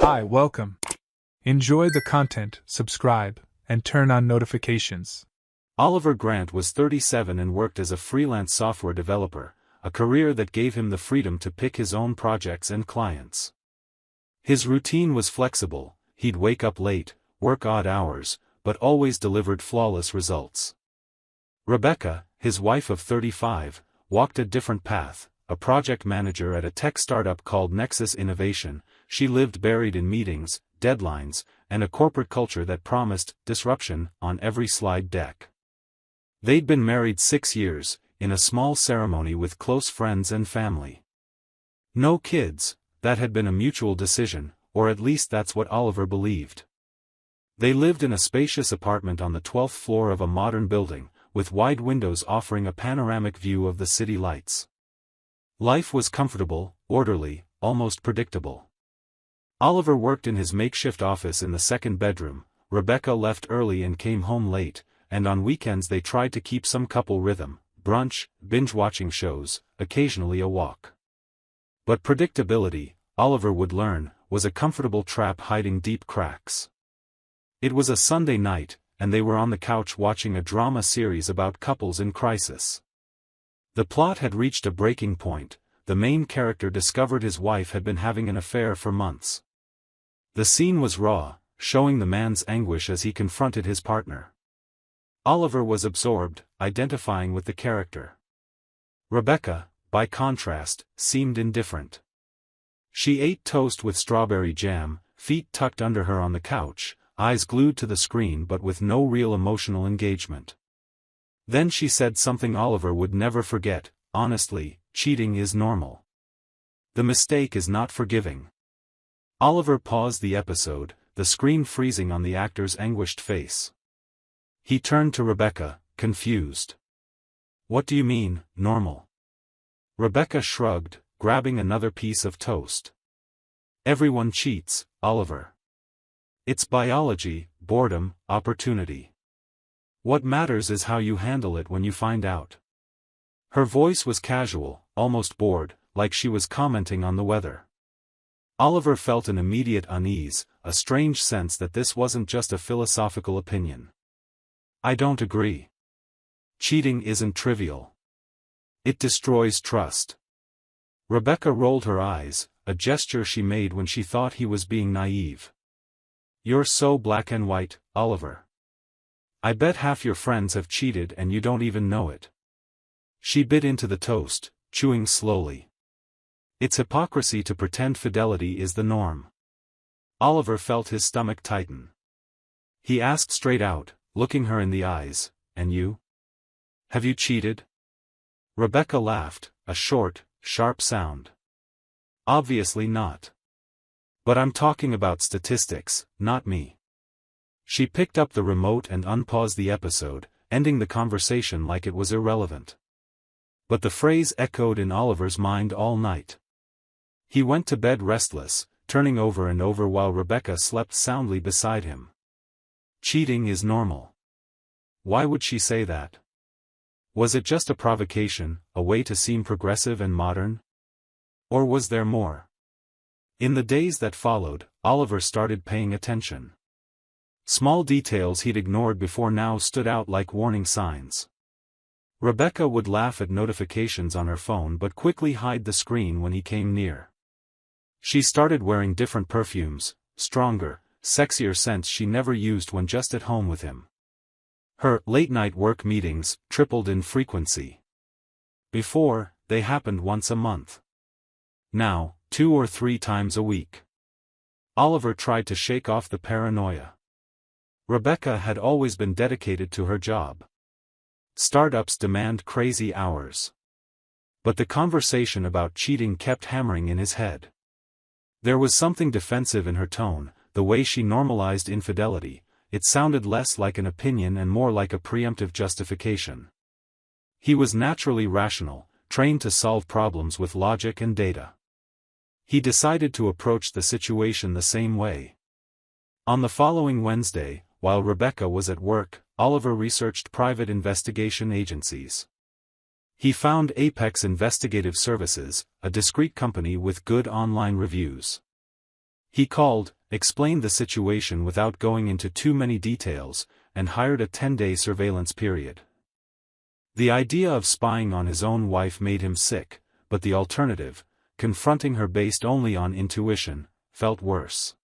Hi, welcome. Enjoy the content, subscribe, and turn on notifications. Oliver Grant was 37 and worked as a freelance software developer, a career that gave him the freedom to pick his own projects and clients. His routine was flexible. He'd wake up late, work odd hours, but always delivered flawless results. Rebecca, his wife of 35, walked a different path. A project manager at a tech startup called Nexus Innovation, she lived buried in meetings, deadlines, and a corporate culture that promised disruption on every slide deck. They'd been married 6 years, in a small ceremony with close friends and family. No kids, that had been a mutual decision, or at least that's what Oliver believed. They lived in a spacious apartment on the 12th floor of a modern building, with wide windows offering a panoramic view of the city lights. Life was comfortable, orderly, almost predictable. Oliver worked in his makeshift office in the second bedroom. Rebecca left early and came home late, and on weekends they tried to keep some couple rhythm: brunch, binge-watching shows, occasionally a walk. But predictability, Oliver would learn, was a comfortable trap hiding deep cracks. It was a Sunday night, and they were on the couch watching a drama series about couples in crisis. The plot had reached a breaking point. The main character discovered his wife had been having an affair for months. The scene was raw, showing the man's anguish as he confronted his partner. Oliver was absorbed, identifying with the character. Rebecca, by contrast, seemed indifferent. She ate toast with strawberry jam, feet tucked under her on the couch, eyes glued to the screen but with no real emotional engagement. Then she said something Oliver would never forget: honestly, cheating is normal. The mistake is not forgiving. Oliver paused the episode, the screen freezing on the actor's anguished face. He turned to Rebecca, confused. "What do you mean, normal?" Rebecca shrugged, grabbing another piece of toast. "Everyone cheats, Oliver. It's biology, boredom, opportunity. What matters is how you handle it when you find out." Her voice was casual, almost bored, like she was commenting on the weather. Oliver felt an immediate unease, a strange sense that this wasn't just a philosophical opinion. "I don't agree. Cheating isn't trivial. It destroys trust." Rebecca rolled her eyes, a gesture she made when she thought he was being naive. "You're so black and white, Oliver. I bet half your friends have cheated and you don't even know it." She bit into the toast, chewing slowly. It's hypocrisy to pretend fidelity is the norm. Oliver felt his stomach tighten. He asked straight out, looking her in the eyes, "And you? Have you cheated?" Rebecca laughed, a short, sharp sound. "Obviously not. But I'm talking about statistics, not me." She picked up the remote and unpaused the episode, ending the conversation like it was irrelevant. But the phrase echoed in Oliver's mind all night. He went to bed restless, turning over and over while Rebecca slept soundly beside him. Cheating is normal. Why would she say that? Was it just a provocation, a way to seem progressive and modern? Or was there more? In the days that followed, Oliver started paying attention. Small details he'd ignored before now stood out like warning signs. Rebecca would laugh at notifications on her phone but quickly hide the screen when he came near. She started wearing different perfumes, stronger, sexier scents she never used when just at home with him. Her late-night work meetings tripled in frequency. Before, they happened once a month. Now, 2 or 3 times a week. Oliver tried to shake off the paranoia. Rebecca had always been dedicated to her job. Startups demand crazy hours. But the conversation about cheating kept hammering in his head. There was something defensive in her tone, the way she normalized infidelity. It sounded less like an opinion and more like a preemptive justification. He was naturally rational, trained to solve problems with logic and data. He decided to approach the situation the same way. On the following Wednesday, while Rebecca was at work, Oliver researched private investigation agencies. He found Apex Investigative Services, a discreet company with good online reviews. He called, explained the situation without going into too many details, and hired a 10-day surveillance period. The idea of spying on his own wife made him sick, but the alternative, confronting her based only on intuition, felt worse.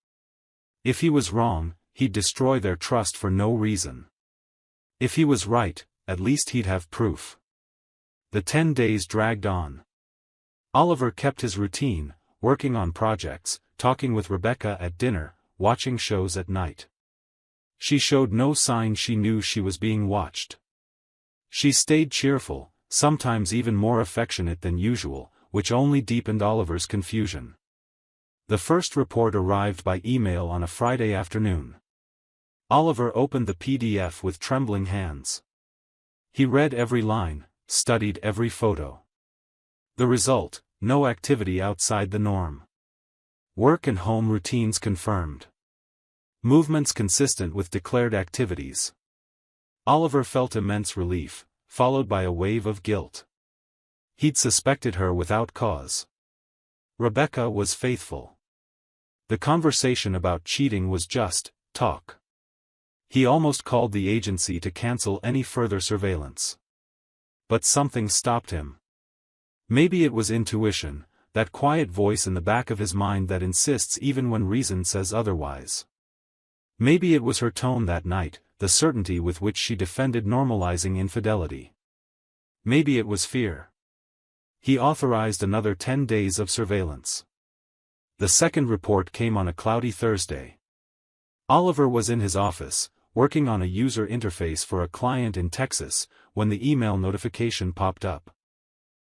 If he was wrong, he'd destroy their trust for no reason. If he was right, at least he'd have proof. The 10 days dragged on. Oliver kept his routine, working on projects, talking with Rebecca at dinner, watching shows at night. She showed no sign she knew she was being watched. She stayed cheerful, sometimes even more affectionate than usual, which only deepened Oliver's confusion. The first report arrived by email on a Friday afternoon. Oliver opened the PDF with trembling hands. He read every line, studied every photo. The result: no activity outside the norm. Work and home routines confirmed. Movements consistent with declared activities. Oliver felt immense relief, followed by a wave of guilt. He'd suspected her without cause. Rebecca was faithful. The conversation about cheating was just talk. He almost called the agency to cancel any further surveillance. But something stopped him. Maybe it was intuition, that quiet voice in the back of his mind that insists even when reason says otherwise. Maybe it was her tone that night, the certainty with which she defended normalizing infidelity. Maybe it was fear. He authorized another 10 days of surveillance. The second report came on a cloudy Thursday. Oliver was in his office, working on a user interface for a client in Texas, when the email notification popped up.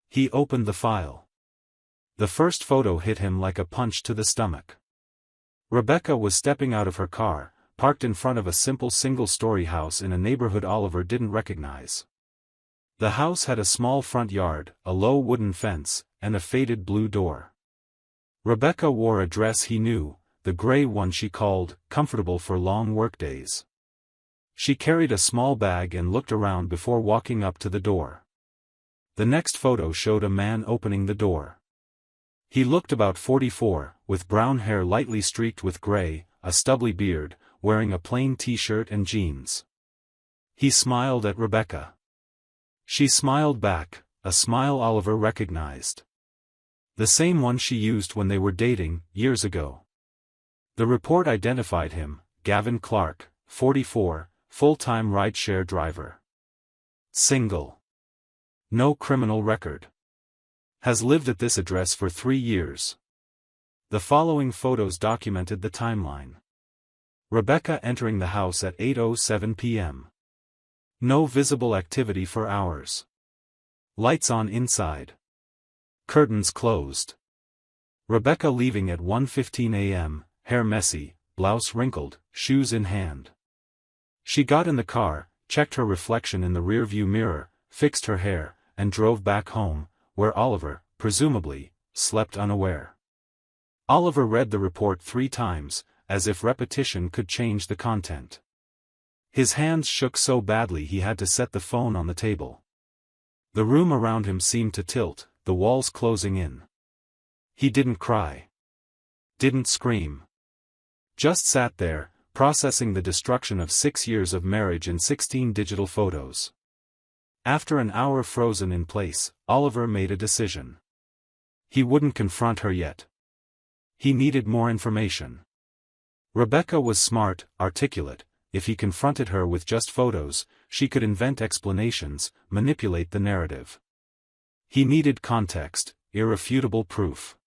He opened the file. The first photo hit him like a punch to the stomach. Rebecca was stepping out of her car, parked in front of a simple single-story house in a neighborhood Oliver didn't recognize. The house had a small front yard, a low wooden fence, and a faded blue door. Rebecca wore a dress he knew, the gray one she called comfortable for long workdays. She carried a small bag and looked around before walking up to the door. The next photo showed a man opening the door. He looked about 44, with brown hair lightly streaked with gray, a stubbly beard, wearing a plain t-shirt and jeans. He smiled at Rebecca. She smiled back, a smile Oliver recognized. The same one she used when they were dating, years ago. The report identified him, Gavin Clark, 44, full-time rideshare driver. Single. No criminal record. Has lived at this address for 3 years. The following photos documented the timeline. Rebecca entering the house at 8:07 p.m. No visible activity for hours. Lights on inside. Curtains closed. Rebecca leaving at 1:15 a.m., hair messy, blouse wrinkled, shoes in hand. She got in the car, checked her reflection in the rearview mirror, fixed her hair, and drove back home, where Oliver, presumably, slept unaware. Oliver read the report 3 times, as if repetition could change the content. His hands shook so badly he had to set the phone on the table. The room around him seemed to tilt, the walls closing in. He didn't cry. Didn't scream. Just sat there, processing the destruction of 6 years of marriage in 16 digital photos. After an hour frozen in place, Oliver made a decision. He wouldn't confront her yet. He needed more information. Rebecca was smart, articulate. If he confronted her with just photos, she could invent explanations, manipulate the narrative. He needed context, irrefutable proof.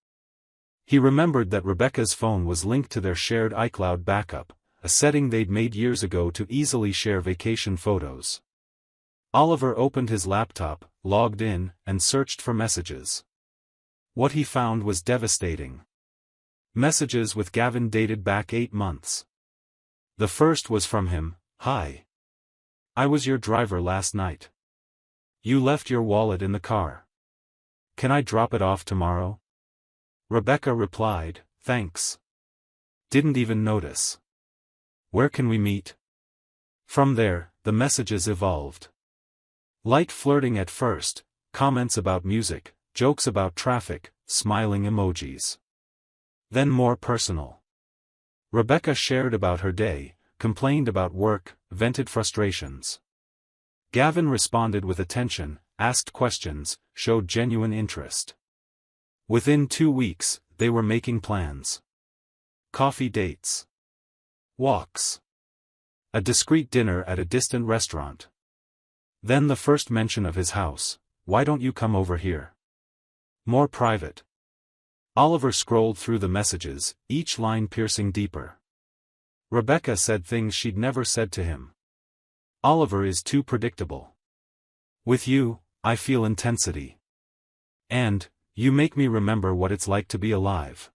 He remembered that Rebecca's phone was linked to their shared iCloud backup, a setting they'd made years ago to easily share vacation photos. Oliver opened his laptop, logged in, and searched for messages. What he found was devastating. Messages with Gavin dated back 8 months. The first was from him: "Hi. I was your driver last night. You left your wallet in the car. Can I drop it off tomorrow?" Rebecca replied, "Thanks. Didn't even notice. Where can we meet?" From there, the messages evolved. Light flirting at first, comments about music, jokes about traffic, smiling emojis. Then more personal. Rebecca shared about her day, complained about work, vented frustrations. Gavin responded with attention, asked questions, showed genuine interest. Within 2 weeks, they were making plans. Coffee dates. Walks. A discreet dinner at a distant restaurant. Then the first mention of his house. Why don't you come over here? More private. Oliver scrolled through the messages, each line piercing deeper. Rebecca said things she'd never said to him. Oliver is too predictable. With you, I feel intensity. And, you make me remember what it's like to be alive.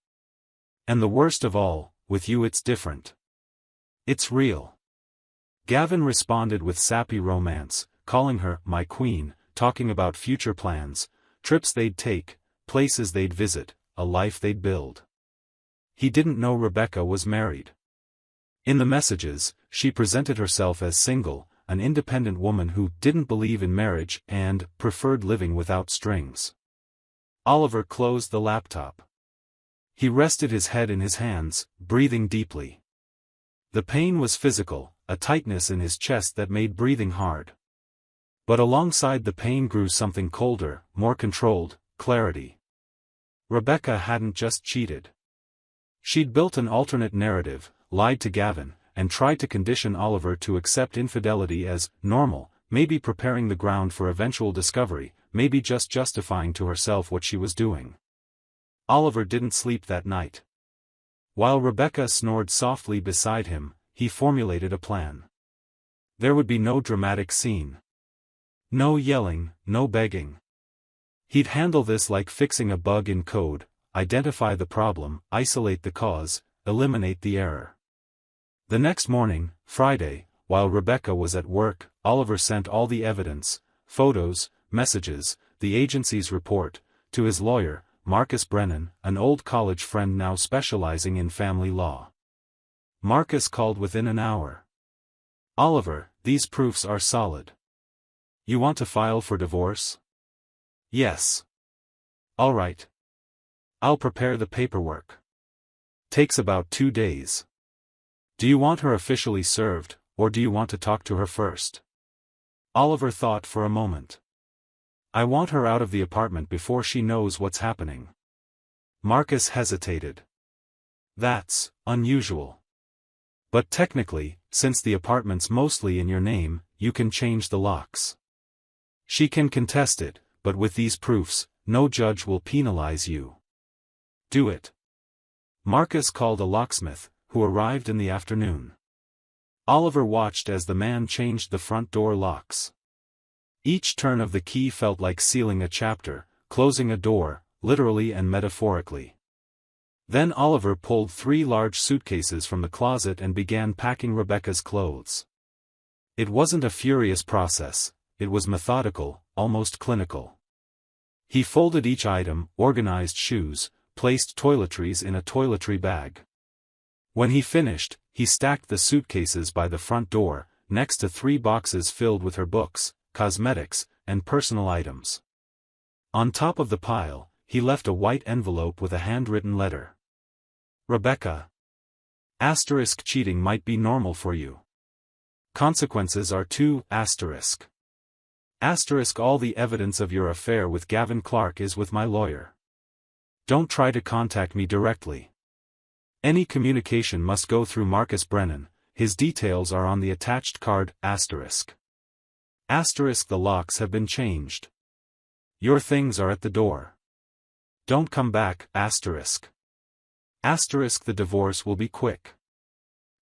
And the worst of all, with you it's different. It's real. Gavin responded with sappy romance, calling her my queen, talking about future plans, trips they'd take, places they'd visit, a life they'd build. He didn't know Rebecca was married. In the messages, she presented herself as single, an independent woman who didn't believe in marriage and preferred living without strings. Oliver closed the laptop. He rested his head in his hands, breathing deeply. The pain was physical, a tightness in his chest that made breathing hard. But alongside the pain grew something colder, more controlled, clarity. Rebecca hadn't just cheated. She'd built an alternate narrative, lied to Gavin, and tried to condition Oliver to accept infidelity as normal, maybe preparing the ground for eventual discovery, maybe just justifying to herself what she was doing. Oliver didn't sleep that night. While Rebecca snored softly beside him, he formulated a plan. There would be no dramatic scene. No yelling, no begging. He'd handle this like fixing a bug in code, identify the problem, isolate the cause, eliminate the error. The next morning, Friday, while Rebecca was at work, Oliver sent all the evidence, photos, messages, the agency's report, to his lawyer, Marcus Brennan, an old college friend now specializing in family law. Marcus called within an hour. Oliver, these proofs are solid. You want to file for divorce? Yes. All right. I'll prepare the paperwork. Takes about 2 days. Do you want her officially served, or do you want to talk to her first? Oliver thought for a moment. I want her out of the apartment before she knows what's happening. Marcus hesitated. That's unusual. But technically, since the apartment's mostly in your name, you can change the locks. She can contest it, but with these proofs, no judge will penalize you. Do it. Marcus called a locksmith, who arrived in the afternoon. Oliver watched as the man changed the front door locks. Each turn of the key felt like sealing a chapter, closing a door, literally and metaphorically. Then Oliver pulled 3 large suitcases from the closet and began packing Rebecca's clothes. It wasn't a furious process, it was methodical, almost clinical. He folded each item, organized shoes, placed toiletries in a toiletry bag. When he finished, he stacked the suitcases by the front door, next to 3 boxes filled with her books, cosmetics, and personal items. On top of the pile, he left a white envelope with a handwritten letter. Rebecca. Asterisk cheating might be normal for you. Consequences are too, asterisk. Asterisk all the evidence of your affair with Gavin Clark is with my lawyer. Don't try to contact me directly. Any communication must go through Marcus Brennan, his details are on the attached card, asterisk. Asterisk the locks have been changed. Your things are at the door. Don't come back, asterisk. Asterisk the divorce will be quick.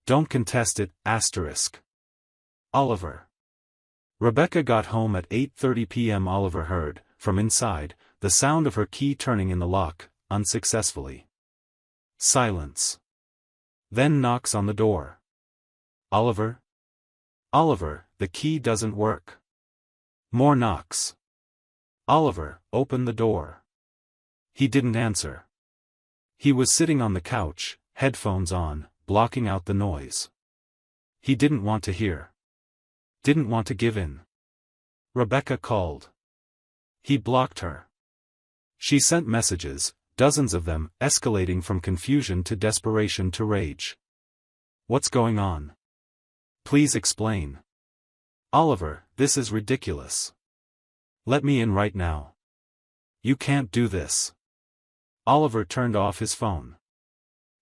Don't contest it, asterisk. Oliver. Rebecca got home at 8:30 p.m. Oliver heard, from inside, the sound of her key turning in the lock, unsuccessfully. Silence. Then knocks on the door. Oliver? Oliver, the key doesn't work. More knocks. Oliver, open the door. He didn't answer. He was sitting on the couch, headphones on, blocking out the noise. He didn't want to hear. Didn't want to give in. Rebecca called. He blocked her. She sent messages, dozens of them, escalating from confusion to desperation to rage. What's going on? Please explain. Oliver, this is ridiculous. Let me in right now. You can't do this. Oliver turned off his phone.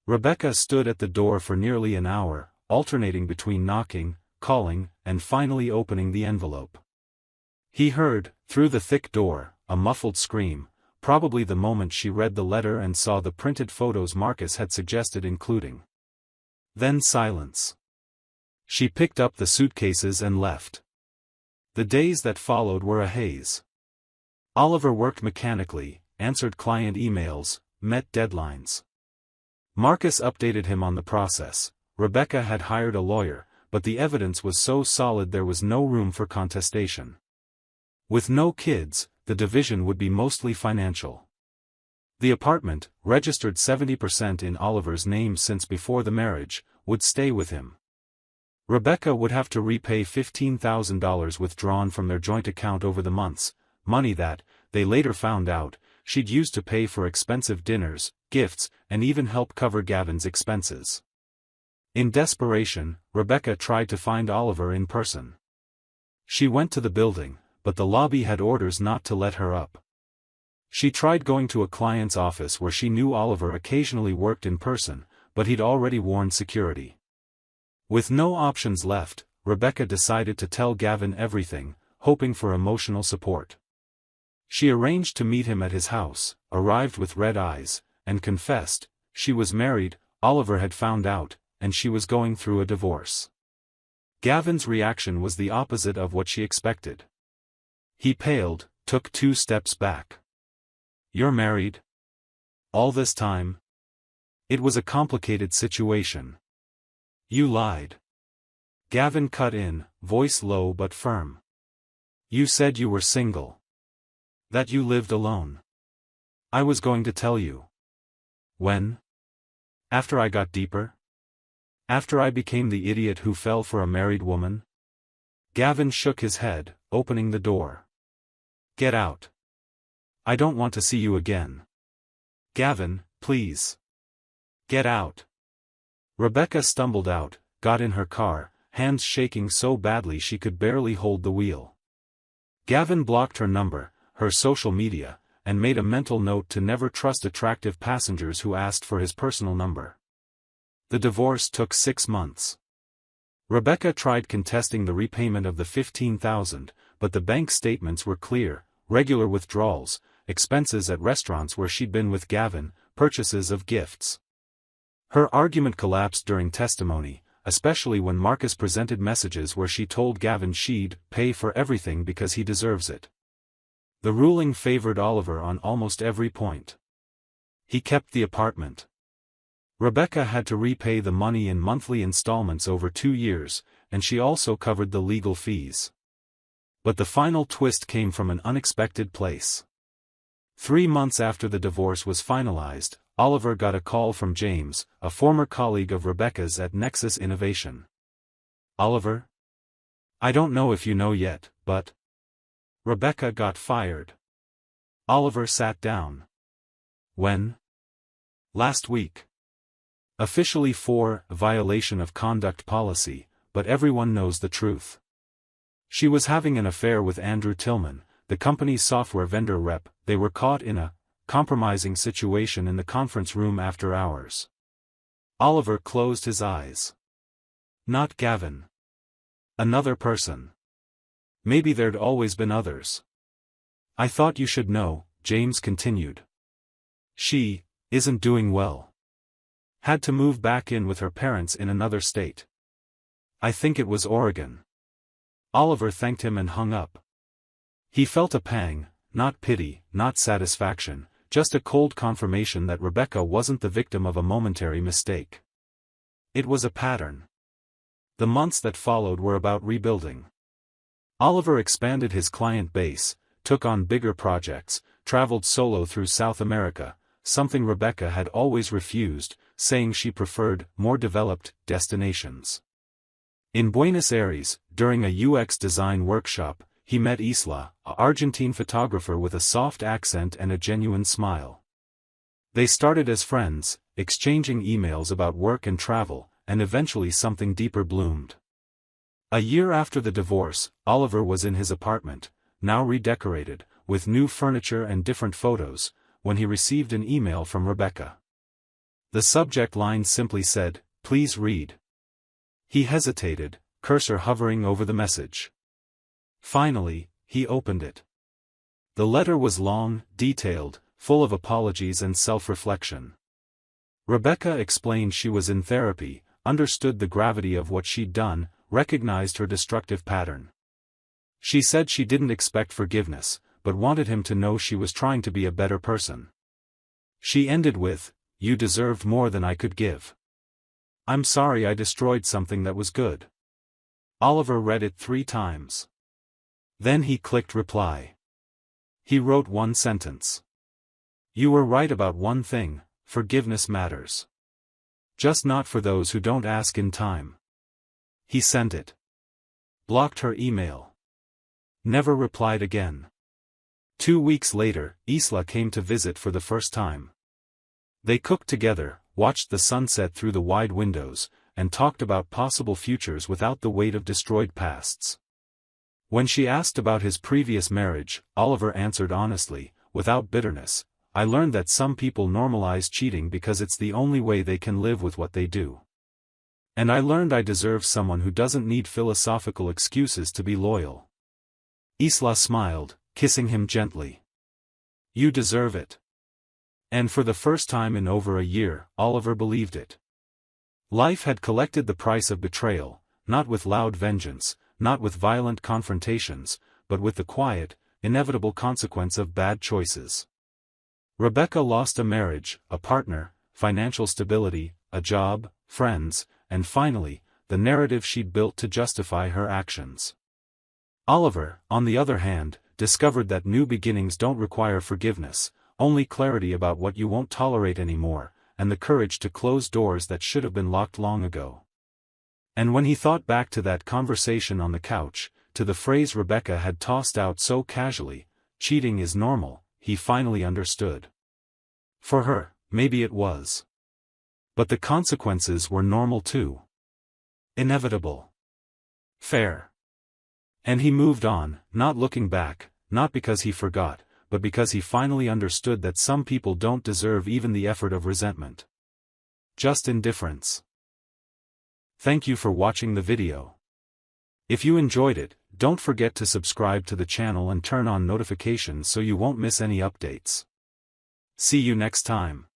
Rebecca stood at the door for nearly an hour, alternating between knocking, calling, and finally opening the envelope. He heard, through the thick door, a muffled scream, probably the moment she read the letter and saw the printed photos Marcus had suggested including. Then silence. She picked up the suitcases and left. The days that followed were a haze. Oliver worked mechanically, answered client emails, met deadlines. Marcus updated him on the process. Rebecca had hired a lawyer, but the evidence was so solid there was no room for contestation. With no kids, the division would be mostly financial. The apartment, registered 70% in Oliver's name since before the marriage, would stay with him. Rebecca would have to repay $15,000 withdrawn from their joint account over the months, money that, they later found out, she'd used to pay for expensive dinners, gifts, and even help cover Gavin's expenses. In desperation, Rebecca tried to find Oliver in person. She went to the building, but the lobby had orders not to let her up. She tried going to a client's office where she knew Oliver occasionally worked in person, but he'd already warned security. With no options left, Rebecca decided to tell Gavin everything, hoping for emotional support. She arranged to meet him at his house, arrived with red eyes, and confessed, she was married, Oliver had found out, and she was going through a divorce. Gavin's reaction was the opposite of what she expected. He paled, took 2 steps back. You're married? All this time? It was a complicated situation. You lied. Gavin cut in, voice low but firm. You said you were single. That you lived alone. I was going to tell you. When? After I got deeper? After I became the idiot who fell for a married woman? Gavin shook his head, opening the door. Get out. I don't want to see you again. Gavin, please. Get out. Rebecca stumbled out, got in her car, hands shaking so badly she could barely hold the wheel. Gavin blocked her number, her social media, and made a mental note to never trust attractive passengers who asked for his personal number. The divorce took 6 months. Rebecca tried contesting the repayment of the $15,000, but the bank statements were clear: regular withdrawals, expenses at restaurants where she'd been with Gavin, purchases of gifts. Her argument collapsed during testimony, especially when Marcus presented messages where she told Gavin she'd pay for everything because he deserves it. The ruling favored Oliver on almost every point. He kept the apartment. Rebecca had to repay the money in monthly installments over 2 years, and she also covered the legal fees. But the final twist came from an unexpected place. 3 months after the divorce was finalized, Oliver got a call from James, a former colleague of Rebecca's at Nexus Innovation. Oliver? I don't know if you know yet, but Rebecca got fired. Oliver sat down. When? Last week. Officially for violation of conduct policy, but everyone knows the truth. She was having an affair with Andrew Tillman, the company's software vendor rep. They were caught in a compromising situation in the conference room after hours. Oliver closed his eyes. Not Gavin. Another person. Maybe there'd always been others. I thought you should know, James continued. She isn't doing well. Had to move back in with her parents in another state. I think it was Oregon. Oliver thanked him and hung up. He felt a pang, not pity, not satisfaction, just a cold confirmation that Rebecca wasn't the victim of a momentary mistake. It was a pattern. The months that followed were about rebuilding. Oliver expanded his client base, took on bigger projects, traveled solo through South America, something Rebecca had always refused, saying she preferred more developed destinations. In Buenos Aires, during a UX design workshop, he met Isla, an Argentine photographer with a soft accent and a genuine smile. They started as friends, exchanging emails about work and travel, and eventually something deeper bloomed. A year after the divorce, Oliver was in his apartment, now redecorated, with new furniture and different photos, when he received an email from Rebecca. The subject line simply said, "Please read." He hesitated, cursor hovering over the message. Finally, he opened it. The letter was long, detailed, full of apologies and self-reflection. Rebecca explained she was in therapy, understood the gravity of what she'd done, recognized her destructive pattern. She said she didn't expect forgiveness, but wanted him to know she was trying to be a better person. She ended with, "You deserved more than I could give. I'm sorry I destroyed something that was good." Oliver read it 3 times. Then he clicked reply. He wrote one sentence. "You were right about one thing, forgiveness matters. Just not for those who don't ask in time." He sent it. Blocked her email. Never replied again. 2 weeks later, Isla came to visit for the first time. They cooked together, watched the sunset through the wide windows, and talked about possible futures without the weight of destroyed pasts. When she asked about his previous marriage, Oliver answered honestly, without bitterness, "I learned that some people normalize cheating because it's the only way they can live with what they do. And I learned I deserve someone who doesn't need philosophical excuses to be loyal." Isla smiled, kissing him gently. "You deserve it." And for the first time in over a year, Oliver believed it. Life had collected the price of betrayal, not with loud vengeance, not with violent confrontations, but with the quiet, inevitable consequence of bad choices. Rebecca lost a marriage, a partner, financial stability, a job, friends, and finally, the narrative she'd built to justify her actions. Oliver, on the other hand, discovered that new beginnings don't require forgiveness, only clarity about what you won't tolerate anymore, and the courage to close doors that should have been locked long ago. And when he thought back to that conversation on the couch, to the phrase Rebecca had tossed out so casually, "Cheating is normal," he finally understood. For her, maybe it was. But the consequences were normal too. Inevitable. Fair. And he moved on, not looking back, not because he forgot, but because he finally understood that some people don't deserve even the effort of resentment. Just indifference. Thank you for watching the video. If you enjoyed it, don't forget to subscribe to the channel and turn on notifications so you won't miss any updates. See you next time.